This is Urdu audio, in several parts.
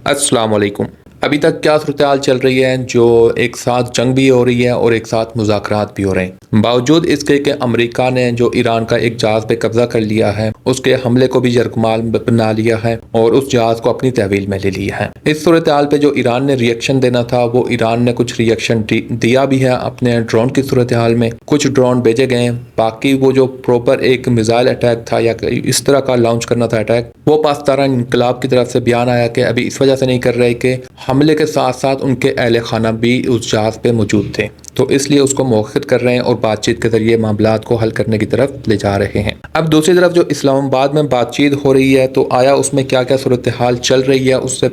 السلام علیکم۔ ابھی تک کیا صورتحال چل رہی ہے جو ایک ساتھ جنگ بھی ہو رہی ہے اور ایک ساتھ مذاکرات بھی ہو رہے ہیں، باوجود اس کے کہ امریکہ نے جو ایران کا ایک جہاز پہ قبضہ کر لیا ہے، اس کے حملے کو بھی یرغمال بنا لیا ہے اور اس جہاز کو اپنی تحویل میں لے لیا ہے۔ اس صورتحال پہ جو ایران نے ری ایکشن دینا تھا وہ ایران نے کچھ ری ایکشن دیا بھی ہے اپنے ڈرون کی صورتحال میں، کچھ ڈرون بھیجے گئے ہیں، باقی وہ جو پروپر ایک میزائل اٹیک تھا یا اس طرح کا لانچ کرنا تھا اٹیک، وہ پاسداران انقلاب کی طرف سے بیان آیا کہ ابھی اس وجہ سے نہیں کر رہے کہ حملے کے ساتھ ساتھ ان کے اہل خانہ بھی اس جہاز پہ موجود تھے، تو اس لیے اس کو مؤخر کر رہے ہیں اور بات چیت کے ذریعے معاملات کو حل کرنے کی طرف لے جا رہے ہیں۔ اب دوسری طرف جو اسلام آباد میں بات چیت ہو رہی ہے تو آیا اس میں کیا کیا صورتحال چل رہی ہے، اس سے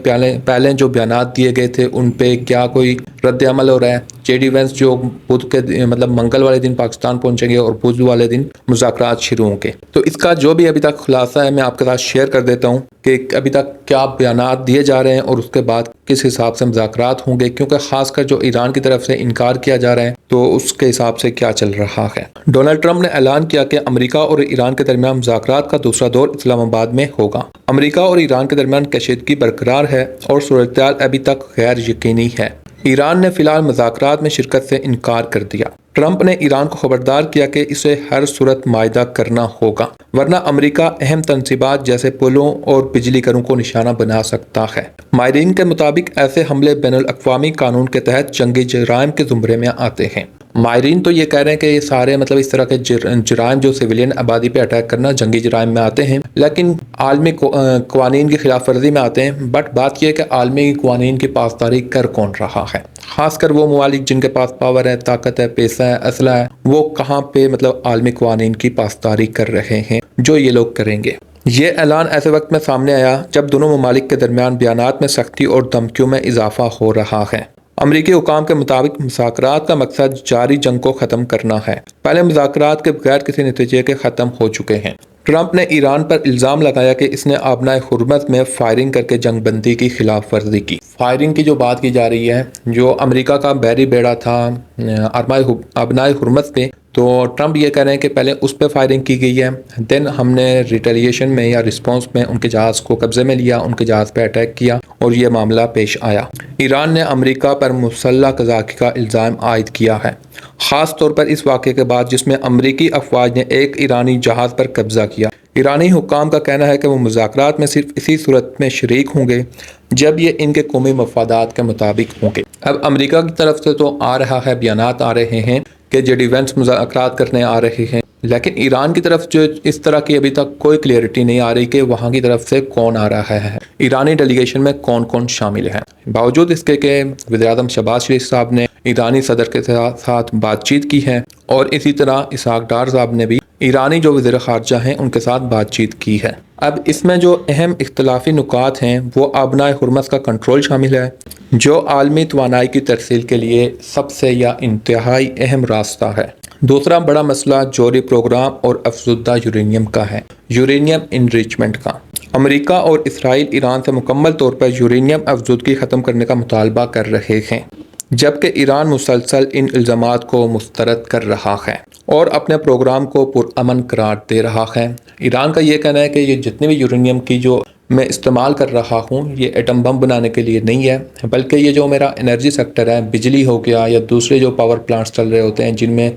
پہلے جو بیانات دیے گئے تھے ان پہ کیا کوئی رد عمل ہو رہا ہے؟ جے ڈی وینس جو بدھ کے منگل والے دن پاکستان پہنچیں گے اور بدھ والے دن مذاکرات شروع ہوں گے، تو اس کا جو بھی ابھی تک خلاصہ ہے میں آپ کے ساتھ شیئر کر دیتا ہوں کہ ابھی تک کیا بیانات دیے جا رہے ہیں اور اس کے بعد کس حساب سے مذاکرات ہوں گے، کیونکہ خاص کر جو ایران کی طرف سے انکار کیا جا رہا ہے تو اس کے حساب سے کیا چل رہا ہے۔ ڈونلڈ ٹرمپ نے اعلان کیا کہ امریکہ اور ایران کے درمیان مذاکرات کا دوسرا دور اسلام آباد میں ہوگا۔ امریکہ اور ایران کے درمیان کشیدگی برقرار ہے اور صورتحال ابھی تک غیر یقینی ہے۔ ایران نے فی الحال مذاکرات میں شرکت سے انکار کر دیا۔ ٹرمپ نے ایران کو خبردار کیا کہ اسے ہر صورت معاہدہ کرنا ہوگا، ورنہ امریکہ اہم تنصیبات جیسے پلوں اور بجلی گھروں کو نشانہ بنا سکتا ہے۔ ماہرین کے مطابق ایسے حملے بین الاقوامی قانون کے تحت جنگی جرائم کے زمرے میں آتے ہیں۔ ماہرین تو یہ کہہ رہے ہیں کہ یہ سارے اس طرح کے جرائم جو سویلین آبادی پہ اٹیک کرنا جنگی جرائم میں آتے ہیں، لیکن عالمی قوانین کی خلاف ورزی میں آتے ہیں۔ بٹ بات یہ ہے کہ عالمی قوانین کی پاسداری کر کون رہا ہے؟ خاص کر وہ ممالک جن کے پاس پاور ہے، طاقت ہے، پیسہ ہے، اسلحہ ہے، وہ کہاں پہ عالمی قوانین کی پاسداری کر رہے ہیں جو یہ لوگ کریں گے؟ یہ اعلان ایسے وقت میں سامنے آیا جب دونوں ممالک کے درمیان بیانات میں سختی اور دھمکیوں میں اضافہ ہو رہا ہے۔ امریکی حکام کے مطابق مذاکرات کا مقصد جاری جنگ کو ختم کرنا ہے۔ پہلے مذاکرات کے بغیر کسی نتیجے کے ختم ہو چکے ہیں۔ ٹرمپ نے ایران پر الزام لگایا کہ اس نے آبنائے حرمت میں فائرنگ کر کے جنگ بندی کی خلاف ورزی کی۔ فائرنگ کی جو بات کی جا رہی ہے، جو امریکہ کا بحری بیڑا تھا آبنائے حرمت پہ، تو ٹرمپ یہ کہہ رہے ہیں کہ پہلے اس پہ فائرنگ کی گئی ہے، دین ہم نے ریٹیلیشن میں یا رسپانس میں ان کے جہاز کو قبضے میں لیا، ان کے جہاز پہ اٹیک کیا اور یہ معاملہ پیش آیا۔ ایران نے امریکہ پر مسلح قذافی کا الزام عائد کیا ہے، خاص طور پر اس واقعے کے بعد جس میں امریکی افواج نے ایک ایرانی جہاز پر قبضہ کیا۔ ایرانی حکام کا کہنا ہے کہ وہ مذاکرات میں صرف اسی صورت میں شریک ہوں گے جب یہ ان کے قومی مفادات کے مطابق ہوں گے۔ اب امریکہ کی طرف سے تو آ رہا ہے، بیانات آ رہے ہیں کہ جے ڈی وینس مذاکرات کرنے آ رہے ہیں، لیکن ایران کی طرف جو اس طرح کی ابھی تک کوئی کلیئرٹی نہیں آ رہی کہ وہاں کی طرف سے کون آ رہا ہے، ایرانی ڈیلیگیشن میں کون کون شامل ہے۔ باوجود اس کے کہ وزیراعظم شہباز شریف صاحب نے ایرانی صدر کے ساتھ بات چیت کی ہے اور اسی طرح اسحاق ڈار صاحب نے بھی ایرانی جو وزیر خارجہ ہیں ان کے ساتھ بات چیت کی ہے۔ اب اس میں جو اہم اختلافی نکات ہیں وہ آبنائے حرمت کا کنٹرول شامل ہے، جو عالمی توانائی کی ترسیل کے لیے سب سے یا انتہائی اہم راستہ ہے۔ دوسرا بڑا مسئلہ جوہری پروگرام اور افزودہ یورینیم کا ہے، یورینیم انریچمنٹ کا۔ امریکہ اور اسرائیل ایران سے مکمل طور پر یورینیم افزودگی ختم کرنے کا مطالبہ کر رہے ہیں، جبکہ ایران مسلسل ان الزامات کو مسترد کر رہا ہے اور اپنے پروگرام کو پرامن قرار دے رہا ہے۔ ایران کا یہ کہنا ہے کہ یہ جتنی بھی یورینیم کی جو میں استعمال کر رہا ہوں یہ ایٹم بم بنانے کے لیے نہیں ہے، بلکہ یہ جو میرا انرجی سیکٹر ہے، بجلی ہو گیا یا دوسرے جو پاور پلانٹس چل رہے ہوتے ہیں جن میں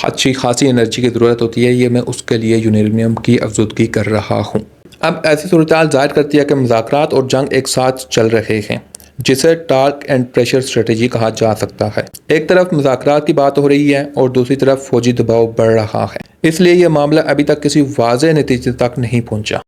اچھی خاصی انرجی کی ضرورت ہوتی ہے، یہ میں اس کے لیے یورینیم کی افزودگی کر رہا ہوں۔ اب ایسی صورتحال ظاہر کرتی ہے کہ مذاکرات اور جنگ ایک ساتھ چل رہے ہیں، جسے ٹارک اینڈ پریشر اسٹریٹجی کہا جا سکتا ہے۔ ایک طرف مذاکرات کی بات ہو رہی ہے اور دوسری طرف فوجی دباؤ بڑھ رہا ہے، اس لیے یہ معاملہ ابھی تک کسی واضح نتیجے تک نہیں پہنچا۔